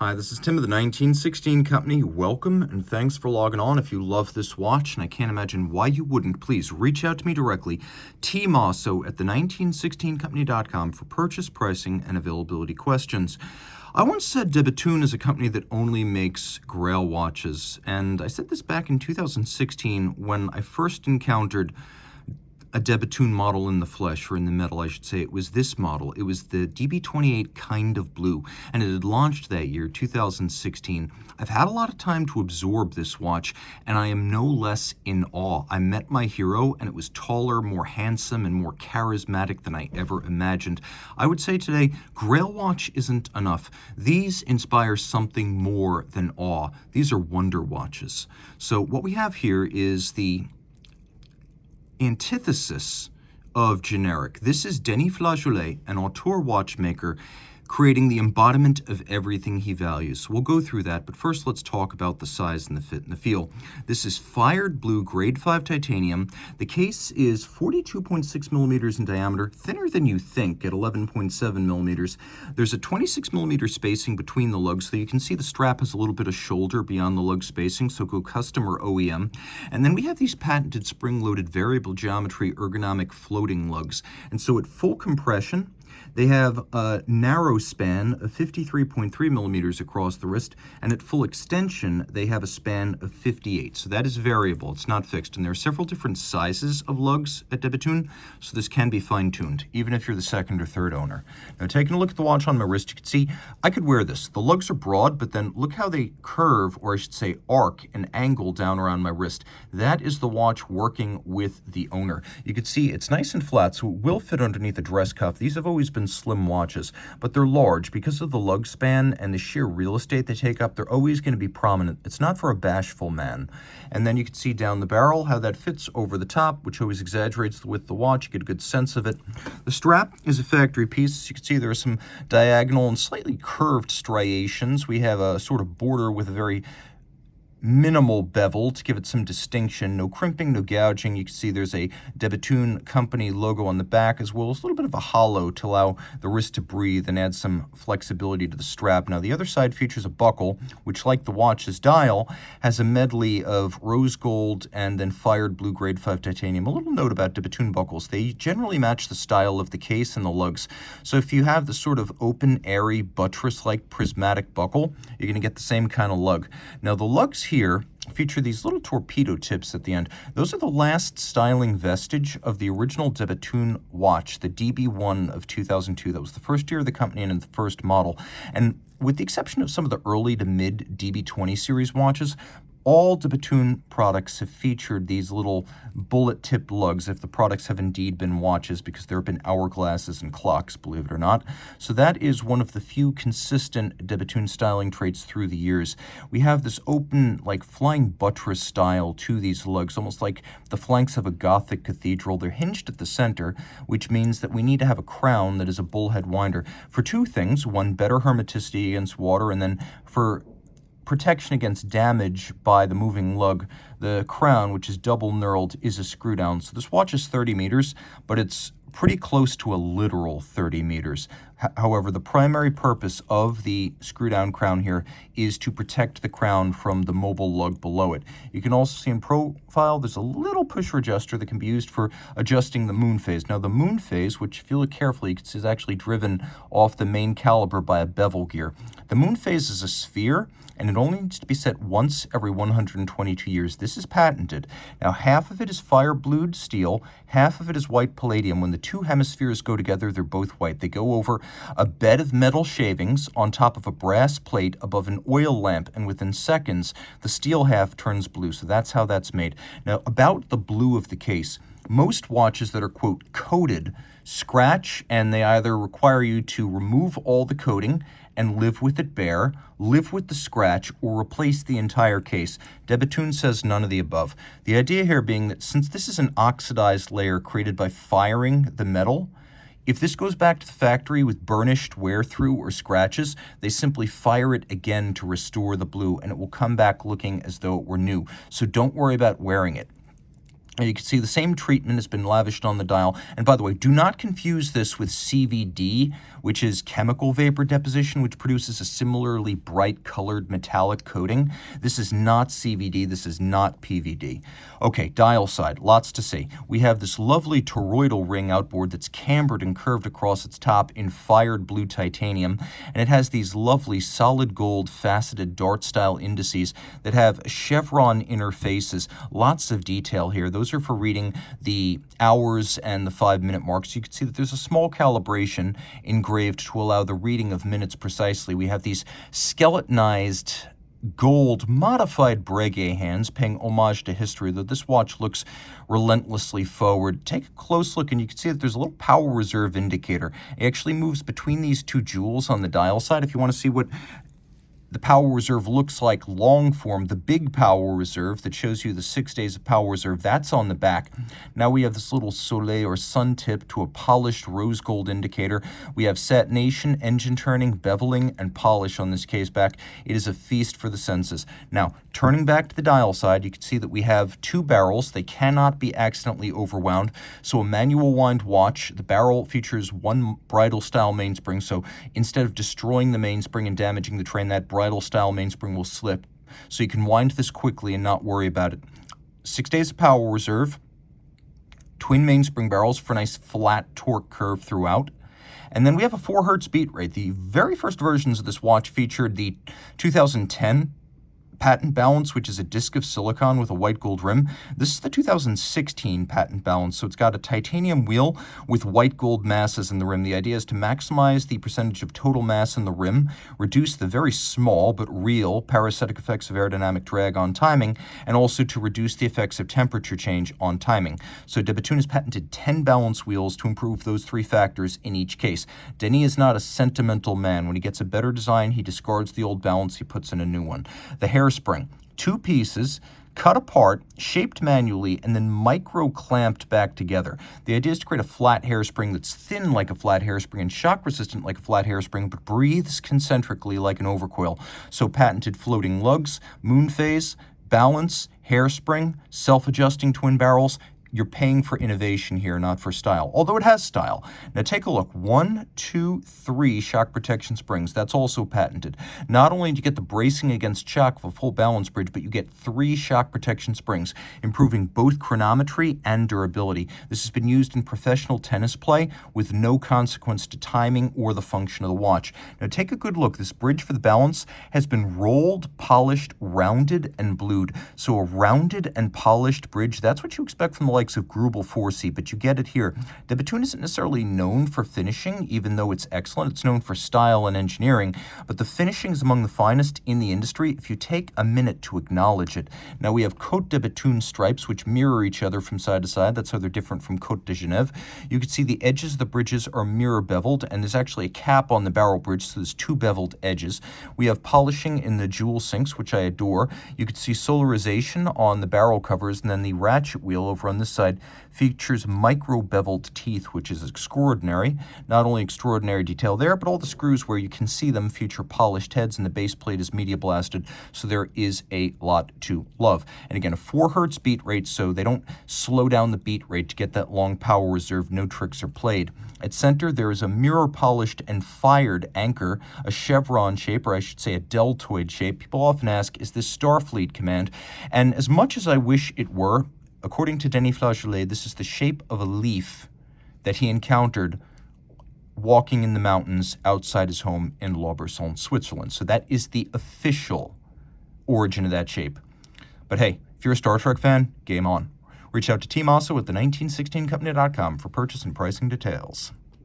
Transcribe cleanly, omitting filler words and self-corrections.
Hi, this is Tim of the 1916 Company. Welcome and thanks for logging on. If you love this watch, and I can't imagine why you wouldn't, please reach out to me directly, Team Mosso at the1916company.com for purchase, pricing, and availability questions. I once said Bethune is a company that only makes Grail watches, and I said this back in 2016 when I first encountered a Bethune model in the flesh, or in the metal, I should say. It was this model. It was the DB28 kind of blue, and it had launched that year, 2016. I've had a lot of time to absorb this watch, and I am no less in awe. I met my hero, and it was taller, more handsome, and more charismatic than I ever imagined. I would say today, Grail watch isn't enough. These inspire something more than awe. These are wonder watches. So what we have here is the antithesis of generic. This is Denis Flageolet, an auteur watchmaker, creating the embodiment of everything he values. So we'll go through that, but first let's talk about the size and the fit and the feel. This is fired blue grade 5 titanium. The case is 42.6 millimeters in diameter, thinner than you think at 11.7 millimeters. There's a 26 millimeter spacing between the lugs, so you can see the strap has a little bit of shoulder beyond the lug spacing, so go custom or OEM. And then we have these patented spring-loaded variable geometry ergonomic floating lugs. And so at full compression, they have a narrow span of 53.3 millimeters across the wrist, and at full extension, they have a span of 58. So that is variable, it's not fixed. And there are several different sizes of lugs at Bethune, so this can be fine-tuned, even if you're the second or third owner. Now, taking a look at the watch on my wrist, you can see I could wear this. The lugs are broad, but then look how they curve, or I should say arc, and angle down around my wrist. That is the watch working with the owner. You can see it's nice and flat, so it will fit underneath the dress cuff. These have always been slim watches, but they're large. Because of the lug span and the sheer real estate they take up, they're always going to be prominent. It's not for a bashful man. And then you can see down the barrel how that fits over the top, which always exaggerates the width of the watch. You get a good sense of it. The strap is a factory piece. As you can see, there are some diagonal and slightly curved striations. We have a sort of border with a very minimal bevel to give it some distinction. No crimping, no gouging. You can see there's a Bethune company logo on the back, as well as a little bit of a hollow to allow the wrist to breathe and add some flexibility to the strap. Now, the other side features a buckle, which, like the watch's dial, has a medley of rose gold and then fired blue grade 5 titanium. A little note about Bethune buckles. They generally match the style of the case and the lugs. So if you have the sort of open, airy, buttress-like prismatic buckle, you're going to get the same kind of lug. Now, the lugs here feature these little torpedo tips at the end. Those are the last styling vestige of the original Bethune watch, the DB1 of 2002. That was the first year of the company and the first model. And with the exception of some of the early to mid DB20 series watches, all Bethune products have featured these little bullet-tipped lugs, if the products have indeed been watches, because there have been hourglasses and clocks, believe it or not. So that is one of the few consistent Bethune styling traits through the years. We have this open, like flying buttress style to these lugs, almost like the flanks of a Gothic cathedral. They're hinged at the center, which means that we need to have a crown that is a bullhead winder for two things. One, better hermeticity against water, and then for protection against damage by the moving lug. The crown, which is double knurled, is a screw down. So this watch is 30 meters, but it's pretty close to a literal 30 meters. However, the primary purpose of the screw-down crown here is to protect the crown from the mobile lug below it. You can also see in profile, there's a little pusher adjuster that can be used for adjusting the moonphase. Now, the moonphase, which if you look carefully, you can see is actually driven off the main caliber by a bevel gear. The moonphase is a sphere, and it only needs to be set once every 122 years. This is patented. Now, half of it is fire-blued steel, half of it is white palladium. When the two hemispheres go together, they're both white. They go over a bed of metal shavings on top of a brass plate above an oil lamp, and within seconds, the steel half turns blue. So that's how that's made. Now, about the blue of the case, most watches that are, quote, coated scratch, and they either require you to remove all the coating and live with it bare, live with the scratch, or replace the entire case. Bethune says none of the above. The idea here being that since this is an oxidized layer created by firing the metal, if this goes back to the factory with burnished wear-through or scratches, they simply fire it again to restore the blue, and it will come back looking as though it were new. So don't worry about wearing it. You can see the same treatment has been lavished on the dial. And by the way, do not confuse this with CVD, which is chemical vapor deposition, which produces a similarly bright colored metallic coating. This is not CVD. This is not PVD. Okay, dial side, lots to see. We have this lovely toroidal ring outboard that's cambered and curved across its top in fired blue titanium. And it has these lovely solid gold faceted dart-style indices that have chevron interfaces. Lots of detail here. Those are for reading the hours and the 5-minute marks. You can see that there's a small calibration engraved to allow the reading of minutes precisely. We have these skeletonized gold modified Breguet hands, paying homage to history, though this watch looks relentlessly forward. Take a close look and you can see that there's a little power reserve indicator. It actually moves between these two jewels on the dial side. If you want to see what the power reserve looks like long form, the big power reserve that shows you the 6 days of power reserve, that's on the back. Now we have this little soleil or sun tip to a polished rose gold indicator. We have satination, engine turning, beveling, and polish on this case back. It is a feast for the senses. Now, turning back to the dial side, you can see that we have two barrels. They cannot be accidentally overwound. So a manual wind watch, the barrel features one bridle style mainspring. So instead of destroying the mainspring and damaging the train, that bridle style mainspring will slip. So you can wind this quickly and not worry about it. 6 days of power reserve, twin mainspring barrels for a nice flat torque curve throughout. And then we have a 4 hertz beat rate. The very first versions of this watch featured the 2010 patent balance, which is a disc of silicon with a white gold rim. This is the 2016 patent balance, so it's got a titanium wheel with white gold masses in the rim. The idea is to maximize the percentage of total mass in the rim, reduce the very small but real parasitic effects of aerodynamic drag on timing, and also to reduce the effects of temperature change on timing. So de Bethune has patented 10 balance wheels to improve those 3 factors in each case. Denis is not a sentimental man. When he gets a better design, he discards the old balance, he puts in a new one. The hairspring, 2 pieces, cut apart, shaped manually, and then micro-clamped back together. The idea is to create a flat hairspring that's thin like a flat hairspring and shock-resistant like a flat hairspring, but breathes concentrically like an overcoil. So patented floating lugs, moonphase, balance, hairspring, self-adjusting twin barrels. You're paying for innovation here, not for style, although it has style. Now take a look. 1, 2, 3 shock protection springs. That's also patented. Not only do you get the bracing against shock of a full balance bridge, but you get 3 shock protection springs, improving both chronometry and durability. This has been used in professional tennis play with no consequence to timing or the function of the watch. Now take a good look. This bridge for the balance has been rolled, polished, rounded, and blued. So a rounded and polished bridge, that's what you expect from the likes of Grubel 4C, but you get it here. De Bethune isn't necessarily known for finishing, even though it's excellent. It's known for style and engineering, but the finishing is among the finest in the industry if you take a minute to acknowledge it. Now we have Côte de Bethune stripes, which mirror each other from side to side. That's how they're different from Côte de Genève. You can see the edges of the bridges are mirror beveled, and there's actually a cap on the barrel bridge, so there's 2 beveled edges. We have polishing in the jewel sinks, which I adore. You can see solarization on the barrel covers, and then the ratchet wheel over on this side features micro-beveled teeth, which is extraordinary. Not only extraordinary detail there, but all the screws where you can see them feature polished heads, and the base plate is media blasted, so there is a lot to love. And again, a 4 hertz beat rate, so they don't slow down the beat rate to get that long power reserve. No tricks are played. At center, there is a mirror-polished and fired anchor, a chevron shape, or I should say a deltoid shape. People often ask, is this Starfleet command? And as much as I wish it were, according to Denis Flageolet, this is the shape of a leaf that he encountered walking in the mountains outside his home in Lauberson, Switzerland. So that is the official origin of that shape. But hey, if you're a Star Trek fan, game on. Reach out to Team Mosso at the 1916company.com for purchase and pricing details.